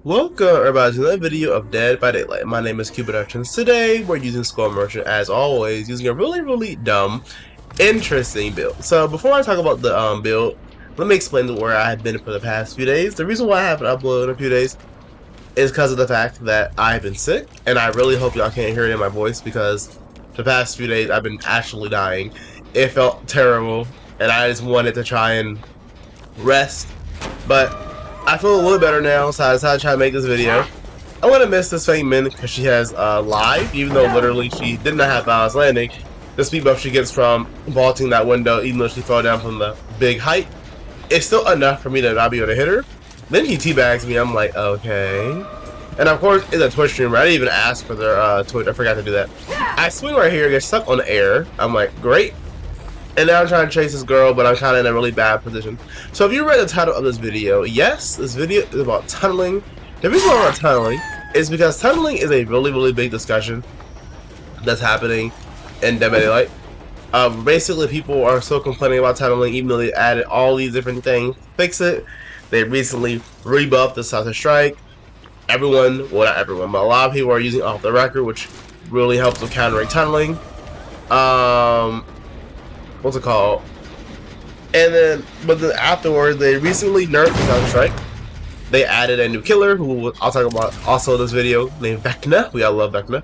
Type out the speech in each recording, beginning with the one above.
Welcome everybody to another video of Dead by Daylight. My name is Cubeproductions. Today we're using Skull Merchant as always, using a really dumb, interesting build. So before I talk about the build, let me explain where I have been for the past few days. The reason why I haven't uploaded in a few days is because of the fact that I've been sick, and I really hope y'all can't hear it in my voice because the past few days I've been actually dying. It felt terrible, and I just wanted to try and rest, but I feel a little better now, so I decided to try to make this video. I want to miss this Fang Min because she has live, even though literally she did not have balance landing. The speed buff she gets from vaulting that window, even though she fell down from the big height, it's still enough for me to not be able to hit her. Then he teabags me, I'm like, okay. And of course, it's a Twitch streamer. I didn't even ask for their Twitch, I forgot to do that. I swing right here, get stuck on the air. I'm like, great. And now I'm trying to chase this girl, but I'm kind of in a really bad position. So if you read the title of this video, yes, this video is about tunneling. The reason why I'm about tunneling is because tunneling is a really big discussion that's happening in Dead by Daylight. Basically, people are still complaining about tunneling, even though they added all these different things. Fix it. They recently rebuffed the Southern Strike. Everyone, well not everyone, but a lot of people are using off the record, which really helps with countering tunneling. What's it called? And then, but then afterwards, they recently nerfed the Southern Strike. They added a new killer, who I'll talk about also in this video, named Vecna. We all love Vecna.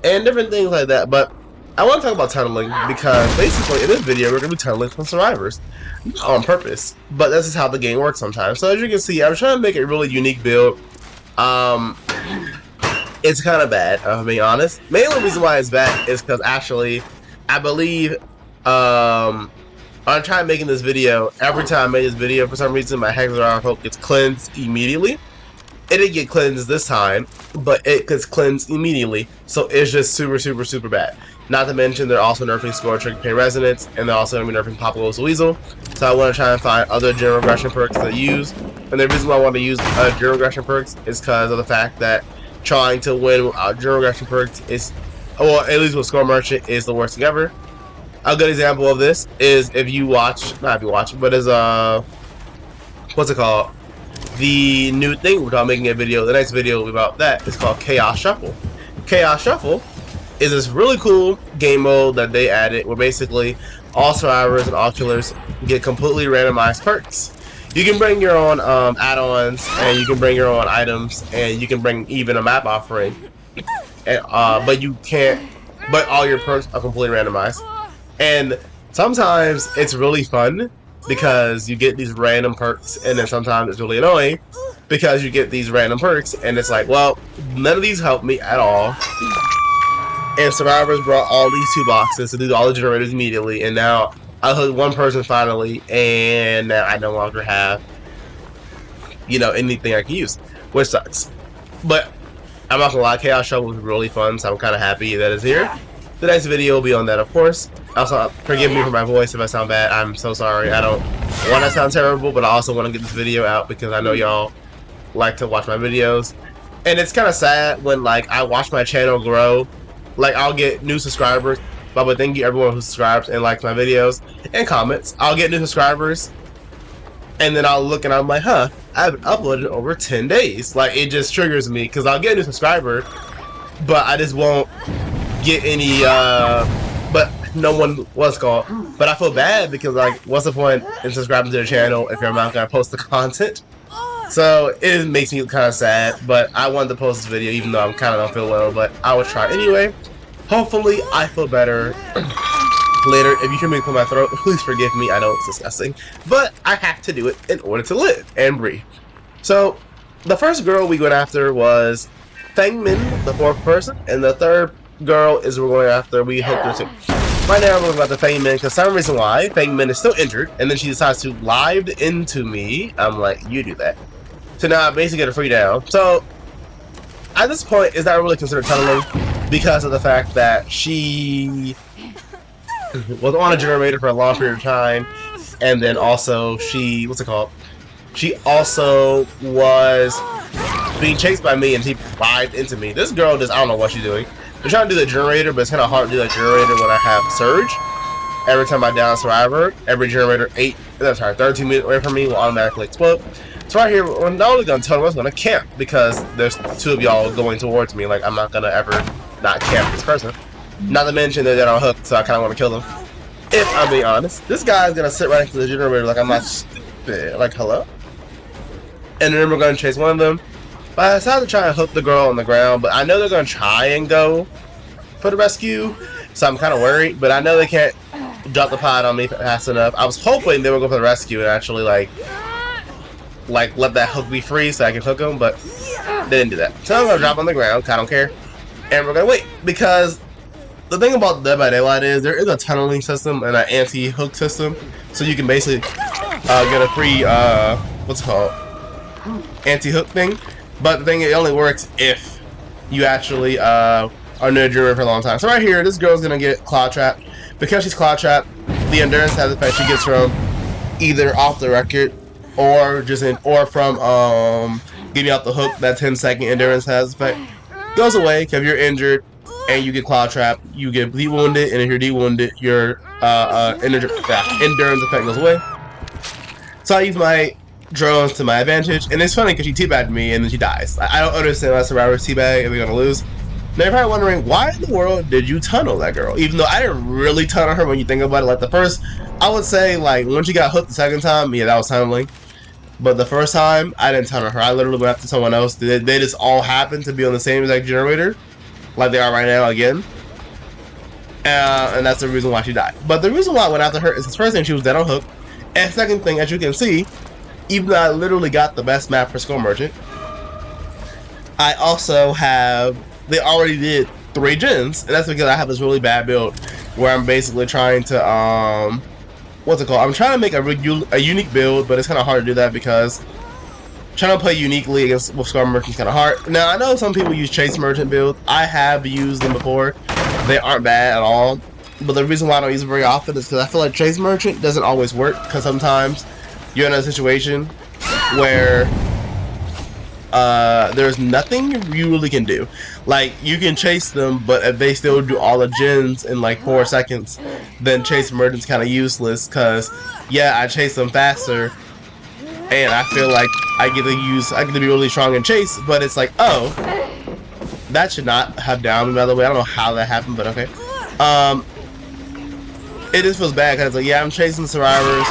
And different things like that. But I want to talk about tunneling because basically in this video, we're going to be tunneling from survivors. Not on purpose, but this is how the game works sometimes. So as you can see, I'm trying to make a really unique build. It's kind of bad, if I'm being honest. Mainly the reason why it's bad is because actually, I believe I'm trying making this video. Every time I make this video, for some reason my Hexagon Hope gets cleansed immediately. It didn't get cleansed this time, but it gets cleansed immediately. So it's just super bad. Not to mention they're also nerfing Score Trick Pay Resonance, and they're also going to be nerfing Papa Goes the Weasel. So I want to try and find other general aggression perks to use. And the reason why I want to use general aggression perks is because of the fact that trying to win general aggression perks is, well, at least with Score Merchant, is the worst thing ever. A good example of this is if you watch, not if you watch, but is what's it called? The new thing we're making a video. The next video about that is called Chaos Shuffle. Chaos Shuffle is this really cool game mode that they added, where basically all survivors and all killers get completely randomized perks. You can bring your own add-ons, and you can bring your own items, and you can bring even a map offering. And, but you can't. But all your perks are completely randomized. And sometimes it's really fun because you get these random perks, and then sometimes it's really annoying because you get these random perks and it's like, well, none of these help me at all. And survivors brought all these 2 boxes to do all the generators immediately, and now I hooked one person finally, and now I no longer have, you know, anything I can use, which sucks. But I'm not gonna lie, Chaos Shuffle was really fun, so I'm kind of happy that it's here. The next video will be on that, of course. Also, forgive me for my voice if I sound bad. I'm so sorry. I don't want to sound terrible, but I also want to get this video out because I know y'all like to watch my videos. And it's kind of sad when, like, I watch my channel grow. Like, I'll get new subscribers. But thank you everyone who subscribes and likes my videos and comments. I'll get new subscribers, and then I'll look and I'm like, huh, I haven't uploaded in over 10 days. Like, it just triggers me because I'll get a new subscriber, but I just won't get any but no one, what's called, but I feel bad because, like, what's the point in subscribing to the channel if you're not gonna post the content? So it makes me kind of sad, but I wanted to post this video even though I'm kind of don't feel well, but I will try anyway. Hopefully I feel better later. If you hear me clear my throat, please forgive me. I know it's disgusting, but I have to do it in order to live and breathe. So the first girl we went after was Fang Min, the 4th person, and the 3rd girl is we're going after, we hope her to. Right now I'm going about the Fang Min because some reason why Fang Min is still injured, and then she decides to live into me. I'm like, you do that. So now I basically get a free down. So at this point, it's not really considered tunneling because of the fact that she was on a generator for a long period of time, and then also she, what's it called? She also was being chased by me, and she lived into me. This girl just, I don't know what she's doing. I'm trying to do the generator, but it's kind of hard to do the generator when I have Surge. Every time I down Survivor, every generator 13 meters away from me will automatically explode. So right here, we're not only gonna tunnel, we're gonna camp because there's two of y'all going towards me. Like, I'm not gonna ever not camp this person. Not to mention that they're on hook, so I kind of want to kill them. If I'm being honest, this guy's gonna sit right next to the generator like I'm not stupid. Like, hello? And then we're gonna chase one of them. But I decided to try and hook the girl on the ground, but I know they're gonna try and go for the rescue, so I'm kind of worried. But I know they can't drop the pod on me fast enough. I was hoping they would go for the rescue and actually like let that hook be free so I can hook them, but they didn't do that. So I'm gonna drop on the ground. I don't care, and we're gonna wait because the thing about Dead by Daylight is there is a tunneling system and an anti-hook system, so you can basically get a free what's it called, anti-hook thing. But the thing, it only works if you actually are near a generator for a long time. So right here, this girl's gonna get claw trapped. Because she's claw trapped, the endurance has the effect she gets from either off the record or from getting off the hook. That 10-second endurance has effect goes away because you're injured and you get claw trapped. You get de-wounded, and if you're de-wounded, your endurance effect goes away. So I use my drones to my advantage, and it's funny because she teabagged me and then she dies. I don't understand why survivors teabag if we're gonna lose. Now you're probably wondering, why in the world did you tunnel that girl? Even though I didn't really tunnel her when you think about it. Like the first, I would say like when she got hooked the second time, yeah, that was tunneling. But the first time, I didn't tunnel her. I literally went after someone else. They just all happened to be on the same exact generator, like they are right now again. And that's the reason why she died. But the reason why I went after her is the first thing, she was dead on hook, and second thing, as you can see, even though I literally got the best map for Skull Merchant, I also have, they already did 3 gens, and that's because I have this really bad build where I'm basically trying to, what's it called? I'm trying to make a unique build, but it's kind of hard to do that because trying to play uniquely against with Skull Merchant is kind of hard. Now, I know some people use Chase Merchant builds. I have used them before. They aren't bad at all, but the reason why I don't use them very often is because I feel like Chase Merchant doesn't always work, because sometimes you're in a situation where there's nothing you really can do. Like, you can chase them, but if they still do all the gens in like 4 seconds, then Chase Merchant's kind of useless, because yeah, I chase them faster and I feel like I get to be really strong in chase, but it's like, oh, that should not have downed me, by the way. I don't know how that happened, but okay. It just feels bad because, like, yeah, I'm chasing survivors.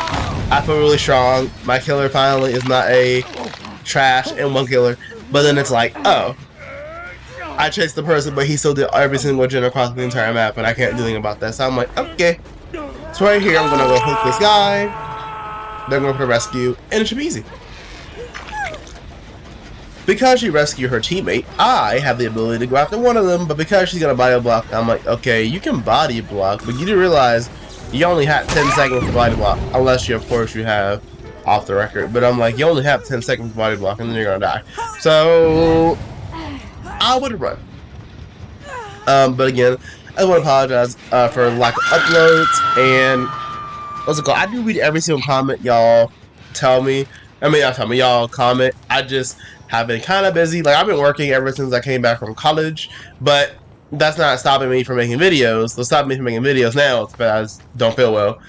I feel really strong. My killer finally is not a trash and one killer. But then it's like, oh, I chased the person, but he still did every single gen across the entire map, and I can't do anything about that. So I'm like, okay. So right here, I'm gonna go hook this guy. They're going for the rescue, and it should be easy. Because she rescued her teammate, I have the ability to go after one of them, but because she's gonna body block, I'm like, okay, you can body block, but you do realize you only have 10 seconds to body block, unless you, of course, you have off the record. But I'm like, you only have 10 seconds to body block, and then you're gonna die. So I would run. But again, I want to apologize for lack of uploads, and what's it called? I do read every single comment y'all tell me. I mean, y'all tell me, y'all comment. I just have been kind of busy. Like, I've been working ever since I came back from college, but that's not stopping me from making videos. What's stopping me from making videos now is because I don't feel well,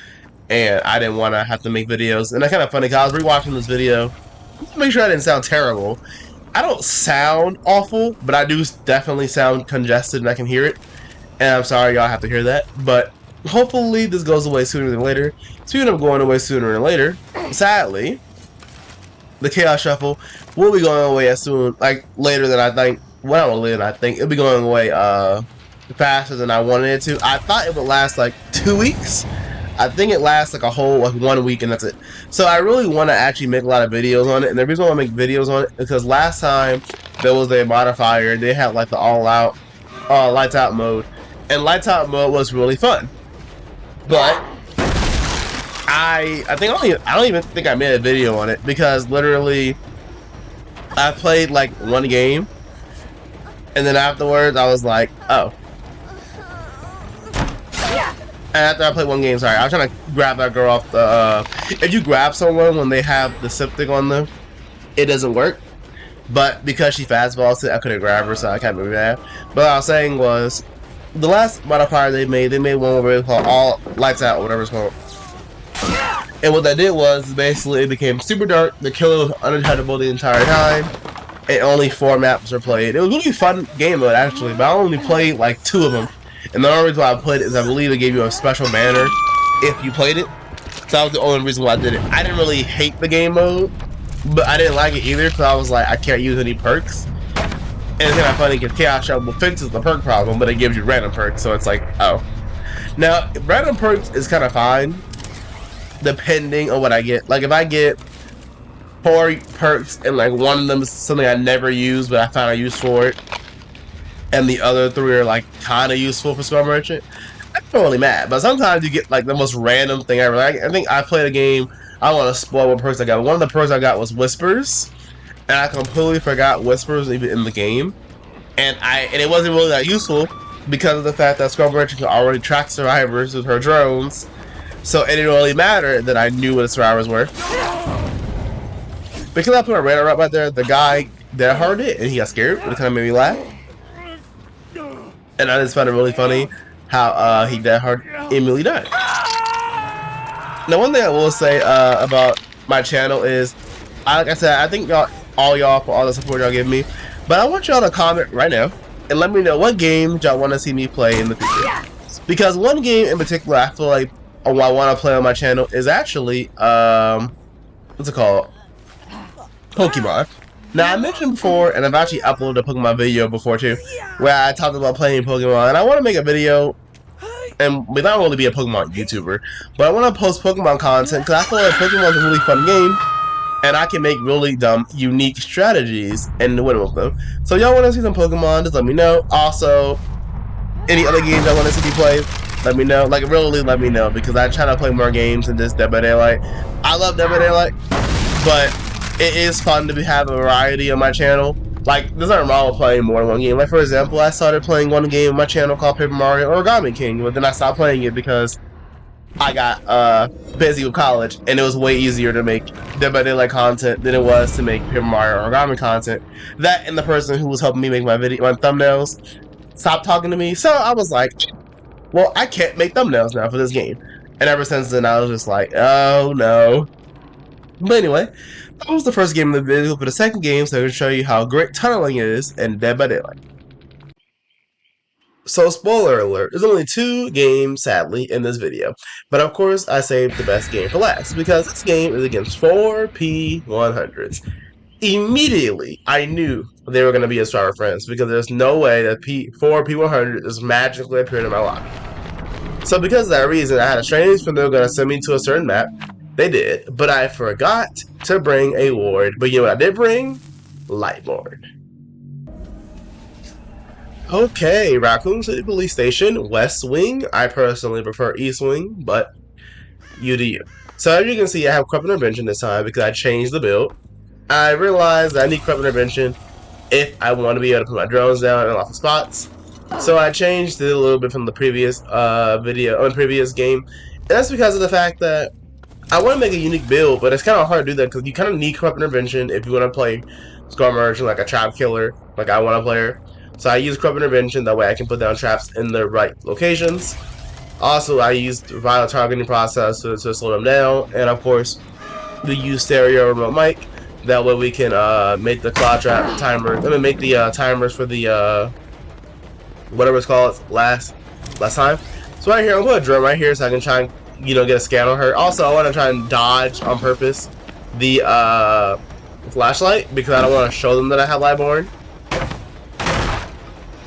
and I didn't want to have to make videos. And that's kind of funny because I was rewatching this video to make sure I didn't sound terrible. I don't sound awful, but I do definitely sound congested, and I can hear it. And I'm sorry y'all have to hear that, but hopefully this goes away sooner than later. Speaking of going away sooner than later, sadly, the Chaos Shuffle will be going away as soon, like later than I think. Well, not later than I think. It'll be going away faster than I wanted it to. I thought it would last like 2 weeks. I think it lasts like a whole 1 week, and that's it. So I really want to actually make a lot of videos on it. And the reason I want to make videos on it is because last time there was a modifier, they had like the all-out lights out mode, and lights out mode was really fun. But I don't even think I made a video on it, because literally I played like one game, and then afterwards I was like, oh. And after I played one game, sorry, I was trying to grab that girl off the, if you grab someone when they have the septic on them, it doesn't work. But because she fastballs it, I couldn't grab her, so I can't be mad. But what I was saying was, the last modifier they made one where they call all lights out, or whatever it's called. And what that did was basically it became super dark. The killer was undetectable the entire time, and only 4 maps were played. It was a really fun game mode actually, but I only played like 2 of them. And the only reason why I played it is I believe it gave you a special banner if you played it. So that was the only reason why I did it. I didn't really hate the game mode, but I didn't like it either because I was like, I can't use any perks. And it's kind of funny because Chaos Shovel fixes the perk problem, but it gives you random perks, so it's like, oh. Now, random perks is kind of fine, depending on what I get. Like, if I get 4 perks and like one of them is something I never use, but I found a use for it, and the other 3 are like kind of useful for Score Merchant, I'm not really mad. But sometimes you get like the most random thing ever. Like, I think I played a game, I don't want to spoil what perks I got. One of the perks I got was Whispers. And I completely forgot Whispers even in the game, and it wasn't really that useful because of the fact that Scrub Merchant could already track survivors with her drones, so it didn't really matter that I knew what the survivors were. Because I put a radar up right there, the guy dead heard it and he got scared, and it kind of made me laugh. And I just found it really funny how he dead hard immediately died. Now, one thing I will say about my channel is, like I said, I think all y'all for all the support y'all give me, but I want y'all to comment right now and let me know what game y'all want to see me play in the future. Because one game in particular I feel like I want to play on my channel is actually what's it called? Pokemon. Now, I mentioned before, and I've actually uploaded a Pokemon video before too, where I talked about playing Pokemon, and I want to make a video, and we don't really be a Pokemon YouTuber, but I want to post Pokemon content because I feel like Pokemon is a really fun game. And I can make really dumb, unique strategies and win with them. So y'all want to see some Pokemon, just let me know. Also, any other games y'all want to see me play, let me know. Like, really let me know, because I try to play more games than just Dead by Daylight. I love Dead by Daylight, but it is fun to have a variety on my channel. Like, there's nothing wrong with playing more than one game. Like, for example, I started playing one game on my channel called Paper Mario Origami King, but then I stopped playing it because I got busy with college, and it was way easier to make Dead by Daylight content than it was to make Paper Mario Origami content. That and the person who was helping me make my thumbnails stopped talking to me, so I was like, well, I can't make thumbnails now for this game. And ever since then, I was just like, oh no. But anyway, that was the first game in the video. For the second game, so I can show you how great tunneling is in Dead by Daylight. So, spoiler alert, there's only 2 games, sadly, in this video. But of course, I saved the best game for last, because this game is against 4 P100s. Immediately, I knew they were going to be a Star Friends, because there's no way that 4 P100 just magically appeared in my lobby. So because of that reason, I had a strange feeling they were going to send me to a certain map. They did, but I forgot to bring a ward. But you know what I did bring? Lightboard. Okay, Raccoon City Police Station, West Wing. I personally prefer East Wing, but you do you. So as you can see, I have Corrupt Intervention this time because I changed the build. I realized I need Corrupt Intervention if I want to be able to put my drones down in lots of spots. So I changed it a little bit from the previous previous game. And that's because of the fact that I want to make a unique build, but it's kind of hard to do that because you kind of need Corrupt Intervention if you want to play Scar Merchant like a trap killer, like I want to play her. So I use Corrupt Intervention, that way I can put down traps in the right locations. Also, I used Vital Targeting Process to slow them down. And of course, we use Stereo Remote Mic. That way we can make the Cloud Trap timer. Let me make the timers for the, whatever it's called, last time. So right here, I'm going to put a drone right here so I can try and, get a scan on her. Also, I want to try and dodge on purpose the flashlight because I don't want to show them that I have Lightborn.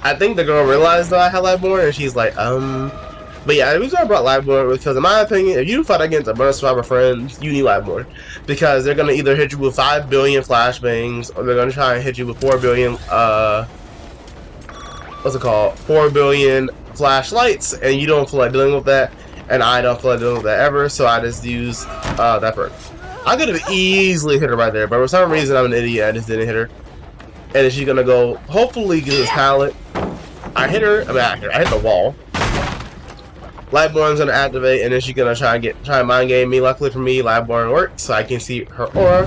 I think the girl realized that I had Lightborn, and she's like, But yeah, the reason I brought Lightborn was because, in my opinion, if you fight against a bunch of survivor friends, you need Lightborn. Because they're going to either hit you with 5 billion flashbangs, or they're going to try and hit you with 4 billion, 4 billion flashlights, and you don't feel like dealing with that, and I don't feel like dealing with that ever, so I just use that perk. I could have easily hit her right there, but for some reason I'm an idiot, I just didn't hit her. And then she's gonna go, hopefully get this pallet. I hit her, I hit the wall. Lightborn's gonna activate, and then she's gonna try and mind game me. Luckily for me, Lightborn works, so I can see her aura.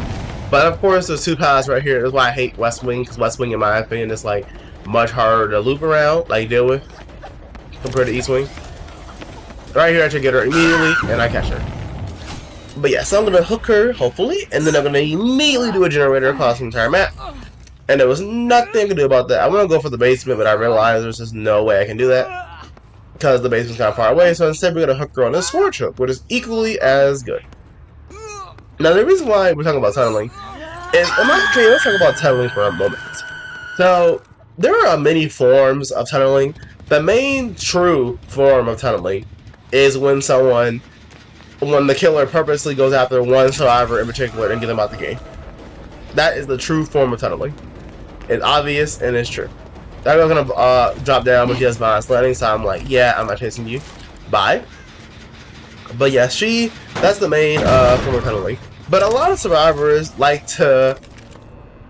But of course, there's 2 pallets right here. That's why I hate West Wing, because West Wing, in my opinion, is like much harder to loop around, like deal with, compared to East Wing. Right here, I should get her immediately, and I catch her. But yeah, so I'm gonna hook her, hopefully, and then I'm gonna immediately do a generator across the entire map. And there was nothing I could do about that. I want to go for the basement, but I realized there's just no way I can do that because the basement's kind of far away. So instead, we're gonna hook her on a scorch hook, which is equally as good. Now, the reason why we're talking about tunneling is, in my opinion, let's talk about tunneling for a moment. So there are many forms of tunneling. The main true form of tunneling is when the killer purposely goes after one survivor in particular and get them out the game. That is the true form of tunneling. It's obvious and it's true. That girl's gonna drop down when she has violence landing, so I'm like, yeah, I'm not chasing you. Bye. But yeah, that's the main form of tunneling. But a lot of survivors like to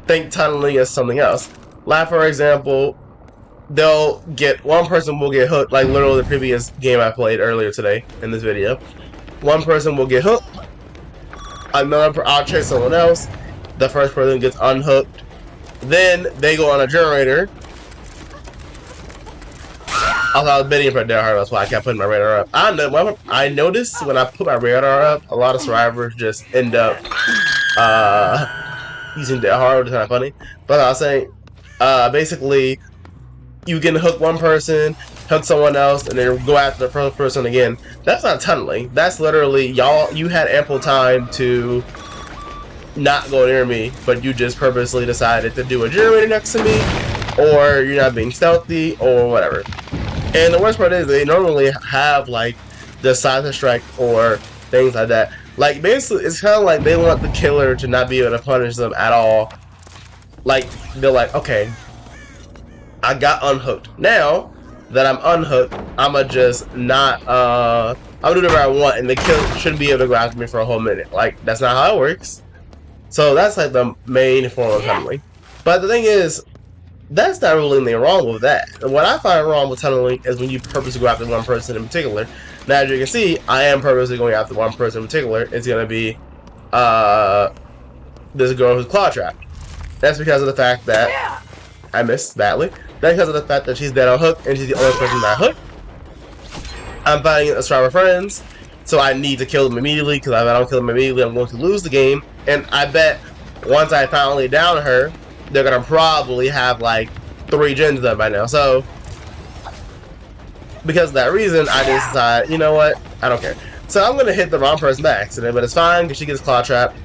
think tunneling is something else. Like, for example, one person will get hooked, like literally the previous game I played earlier today in this video. One person will get hooked, I'll chase someone else, the first person gets unhooked, then they go on a generator. I was bidding for Dead Hard, that's why I kept putting my radar up. I noticed when I put my radar up, a lot of survivors just end up using Dead Hard, which is kind of funny. But I was saying, basically, you can hook one person, hook someone else, and then go after the first person again. That's not tunneling. That's literally, you had ample time to not go near me, but you just purposely decided to do a generator next to me, or you're not being stealthy, or whatever. And the worst part is, they normally have, like, the silent strike or things like that. Like, basically, it's kind of like they want the killer to not be able to punish them at all. Like, they're like, okay, I got unhooked. Now that I'm unhooked, I'ma just not, I'll do whatever I want, and the killer shouldn't be able to go after me for a whole minute. Like, that's not how it works. So that's like the main form of tunneling. But the thing is, that's not really anything wrong with that. And what I find wrong with tunneling is when you purposely go after one person in particular. Now, as you can see, I am purposely going after one person in particular. It's going to be this girl who's claw trapped. That's because of the fact that I missed badly. That's because of the fact that she's dead on hook and she's the only person that hooked. I'm fighting a survivor friends, so I need to kill them immediately, because if I don't kill them immediately, I'm going to lose the game. And I bet once I finally down her, they're going to probably have like 3 gens done by now. So, because of that reason, I just decided, you know what, I don't care. So I'm going to hit the wrong person by accident, but it's fine because she gets claw trapped.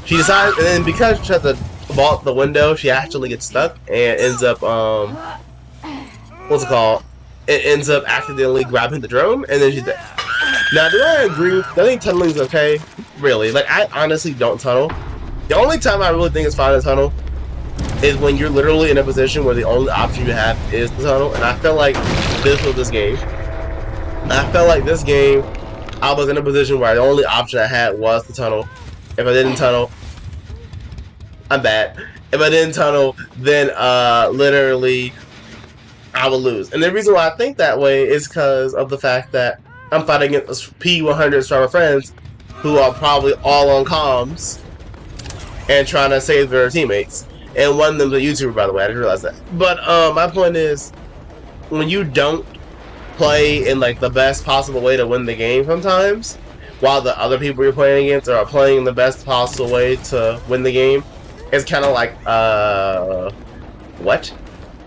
She decides, and then because she has to vault the window, she actually gets stuck and ends up, what's it called? It ends up accidentally grabbing the drone, and then she's dead. Now, do I agree? I think tunneling is okay. Really, like, I honestly don't tunnel. The only time I really think it's fine to tunnel is when you're literally in a position where the only option you have is to tunnel, and I felt like this was this game. I felt like this game, I was in a position where the only option I had was to tunnel. If I didn't tunnel, I'm bad. If I didn't tunnel, then literally I would lose. And the reason why I think that way is because of the fact that I'm fighting against P100 survivor friends who are probably all on comms and trying to save their teammates. And one of them's a YouTuber, by the way. I didn't realize that. But my point is, when you don't play in like the best possible way to win the game sometimes, while the other people you're playing against are playing in the best possible way to win the game, it's kind of like, what?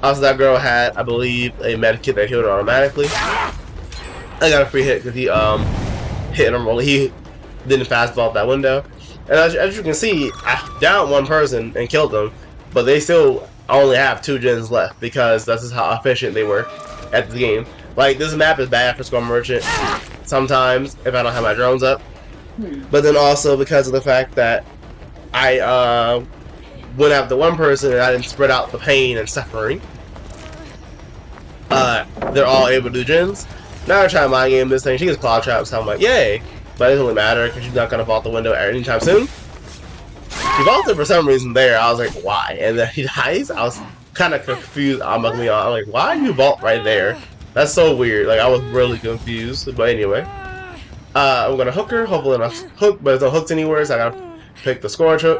Also, that girl had, I believe, a med kit that healed her automatically. I got a free hit because he hit him. He didn't fast vault that window. And as you can see, I downed one person and killed them, but they still only have 2 gens left because that's just how efficient they were at the game. Like, this map is bad for Skull Merchant sometimes if I don't have my drones up, but then also because of the fact that I went after one person and I didn't spread out the pain and suffering. They're all able to do gens. Now I try to mind game this thing. She gets claw trapped, so I'm like, yay! But it doesn't really matter because she's not gonna vault the window anytime soon. She vaulted for some reason there. I was like, why? And then he dies. I was kind of confused. I'm like, why do you vault right there? That's so weird. Like, I was really confused. But anyway, I'm gonna hook her. Hopefully not hook, but it's not hooked anywhere. So I gotta pick the scorch hook.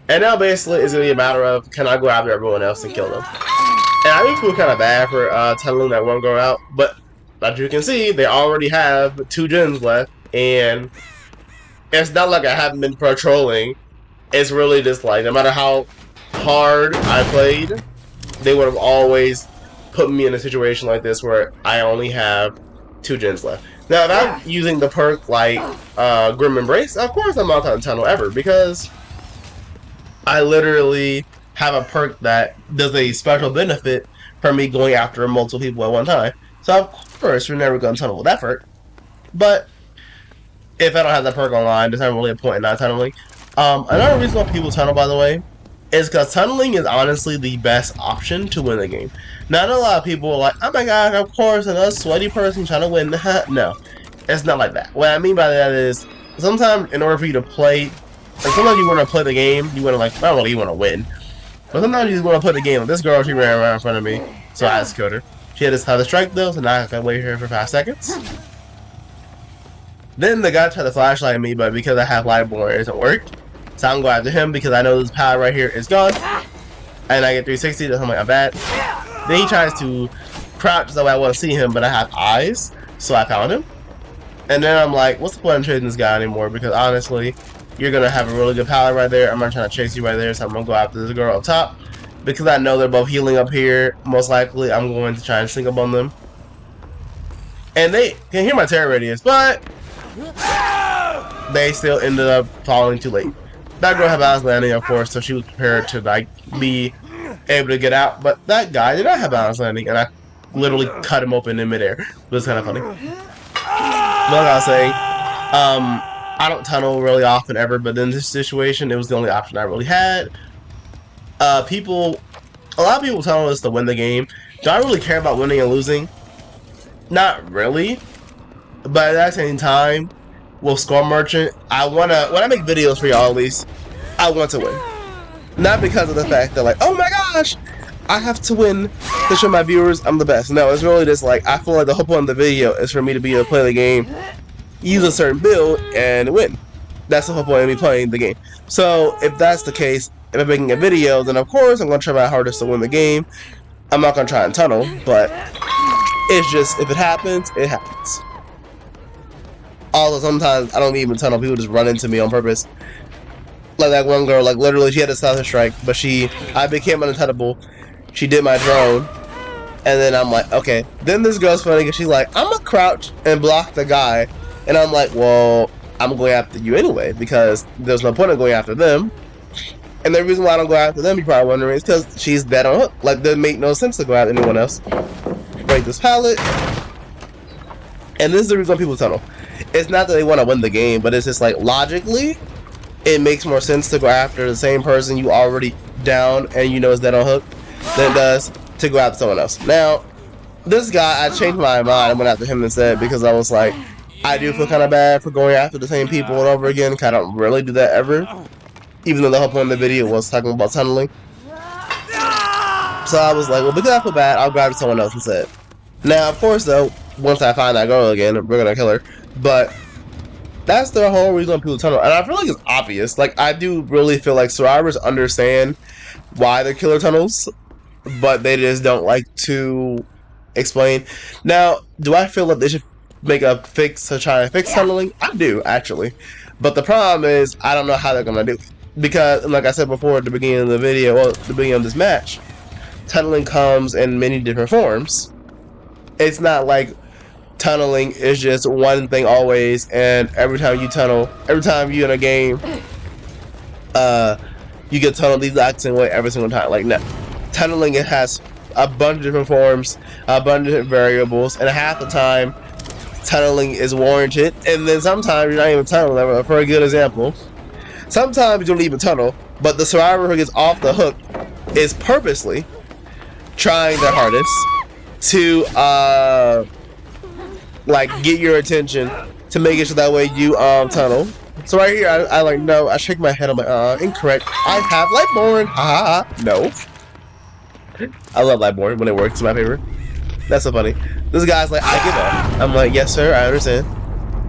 And now basically it's gonna be a matter of, can I go after everyone else and kill them? And I do feel kind of bad for tunneling that one girl out, but as you can see, they already have 2 gens left, and it's not like I haven't been patrolling. It's really just like, no matter how hard I played, they would have always put me in a situation like this where I only have 2 gens left. Now, if I'm using the perk like Grim Embrace, of course I'm not on tunnel ever, because I literally have a perk that does a special benefit for me going after multiple people at one time. So of course you're never going to tunnel with that perk. But if I don't have that perk online, there's not really a point in not tunneling. Another reason why people tunnel, by the way, is because tunneling is honestly the best option to win the game. Not a lot of people are like, oh my god, of course, another sweaty person trying to win. No, it's not like that. What I mean by that is, sometimes in order for you to play, like sometimes you want to play the game, you want to like, not really you want to win, but sometimes you just want to play the game. Like this girl, she ran around in front of me, so I just killed her. She had this other strike though, so now I can wait here for 5 seconds. Then the guy tried to flashlight me, but because I have Lightborn, it doesn't work. So I'm going after him because I know this power right here is gone. And I get 360, that's I'm like, I'm bad. Then he tries to crouch so I won't see him, but I have eyes, so I found him. And then I'm like, what's the point of trading this guy anymore? Because honestly, you're going to have a really good power right there. I'm not trying to chase you right there, so I'm going to go after this girl up top. Because I know they're both healing up here, most likely I'm going to try and sneak up on them. And they can hear my terror radius, but they still ended up falling too late. That girl had balance landing, of course, so she was prepared to like be able to get out. But that guy did not have balance landing, and I literally cut him open in midair. It was kind of funny. But like I was saying, I don't tunnel really often ever, but in this situation, it was the only option I really had. A lot of people tunnel is to win the game. Do I really care about winning and losing? Not really. But at that same time, with Score Merchant, when I make videos for y'all at least, I want to win. Not because of the fact that like, oh my gosh, I have to win to show my viewers I'm the best. No, it's really just like, I feel like the whole point of the video is for me to be able to play the game, use a certain build, and win. That's the whole point of me playing the game. So, if that's the case, if I'm making a video, then of course I'm going to try my hardest to win the game. I'm not going to try and tunnel, but it's just, if it happens, it happens. Although sometimes I don't even tunnel, people just run into me on purpose. Like that one girl, like literally she had a Southern Strike, but I became unattainable. She did my drone, and then I'm like, okay. Then this girl's funny because she's like, I'm gonna crouch and block the guy, and I'm like, well, I'm going after you anyway because there's no point in going after them. And the reason why I don't go after them, you're probably wondering, is because she's dead on hook. Like, doesn't make no sense to go after anyone else. Break this pallet, and this is the reason people tunnel. It's not that they want to win the game, but it's just like logically, it makes more sense to go after the same person you already down and you know is dead on hook than it does to go after someone else. Now, this guy, I changed my mind and went after him instead because I was like, I do feel kind of bad for going after the same people all over again. I don't really do that ever, even though the whole point of the video was talking about tunneling. So I was like, well, because I feel bad, I'll go after someone else instead. Now, of course, though, once I find that girl again, we're gonna kill her. But that's the whole reason people tunnel, and I feel like it's obvious. Like, I do really feel like survivors understand why the killer tunnels, but they just don't like to explain. Now, do I feel like they should make a fix to try and fix tunneling? I do, actually. But the problem is, I don't know how they're gonna do it. Because, like I said before at the beginning of the video, well, at the beginning of this match, tunneling comes in many different forms. It's not like tunneling is just one thing always, and every time you tunnel, every time you're in a game, you get tunneled the exact same way every single time. Like, no. Tunneling, it has a bunch of different forms, a bunch of different variables, and half the time, tunneling is warranted, and then sometimes you're not even tunneling. For a good example, sometimes you don't even tunnel, but the survivor who gets off the hook is purposely trying their hardest to like get your attention to make it so that way you tunnel. So right here I like, no, I shake my head, I'm like, incorrect. I have Lightborn. Ha ha. No. I love Lightborn when it works, it's my favorite. That's so funny. This guy's like, I give up. I'm like, yes sir, I understand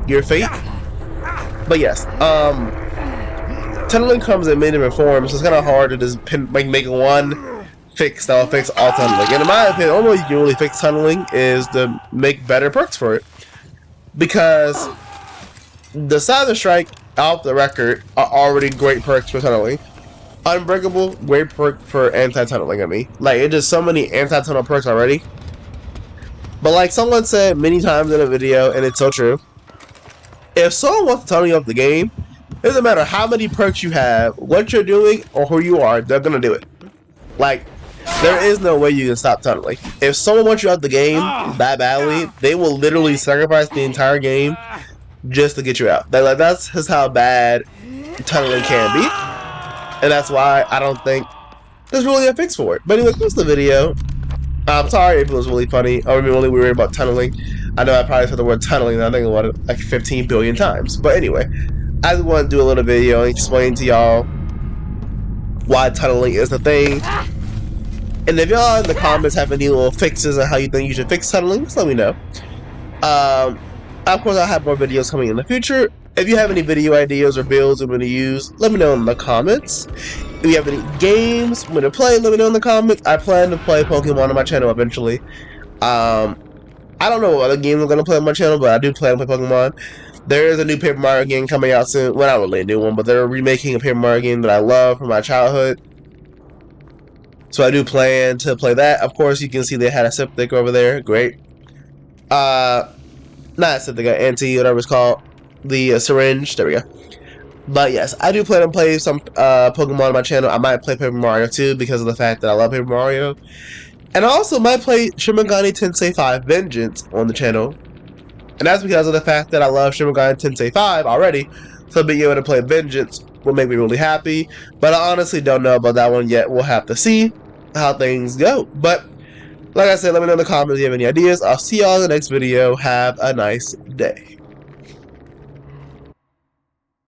your fate. But yes, tunneling comes in many different forms, so it's kind of hard to just make one fix that'll fix all tunneling. And in my opinion, the only way you can really fix tunneling is to make better perks for it. Because the Southern Strike off the record, are already great perks for tunneling. Unbreakable, great perk for anti-tunneling. I mean, like, it's just so many anti-tunnel perks already. But like someone said many times in a video, and it's so true, if someone wants to tunnel you off the game, it doesn't matter how many perks you have, what you're doing, or who you are, they're gonna do it. Like, there is no way you can stop tunneling. If someone wants you out the game that badly, they will literally sacrifice the entire game just to get you out. That's just how bad tunneling can be. And that's why I don't think there's really a fix for it. But anyways, that's the video. I'm sorry if it was really funny. I mean, really worried about tunneling. I know I probably said the word tunneling, I think about it like 15 billion times. But anyway, I just want to do a little video and explain to y'all why tunneling is the thing. And if y'all in the comments have any little fixes on how you think you should fix tunneling, just let me know. Of course, I'll have more videos coming in the future. If you have any video ideas or builds I'm going to use, let me know in the comments. If you have any games I'm going to play, let me know in the comments. I plan to play Pokemon on my channel eventually. I don't know what other games I'm going to play on my channel, but I do plan to play Pokemon. There is a new Paper Mario game coming out soon. Well, not really a new one, but they're remaking a Paper Mario game that I love from my childhood. So I do plan to play that. Of course, you can see they had a septic over there. Great. Not a septic, an anti, whatever it's called. The syringe. There we go. But yes, I do plan to play some Pokemon on my channel. I might play Paper Mario too because of the fact that I love Paper Mario. And I also might play Shin Megami Tensei 5 Vengeance on the channel. And that's because of the fact that I love Shin Megami Tensei 5 already. So being able to play Vengeance will make me really happy. But I honestly don't know about that one yet. We'll have to see how things go. But like I said, let me know in the comments if you have any ideas. I'll see y'all in the next video. Have a nice day.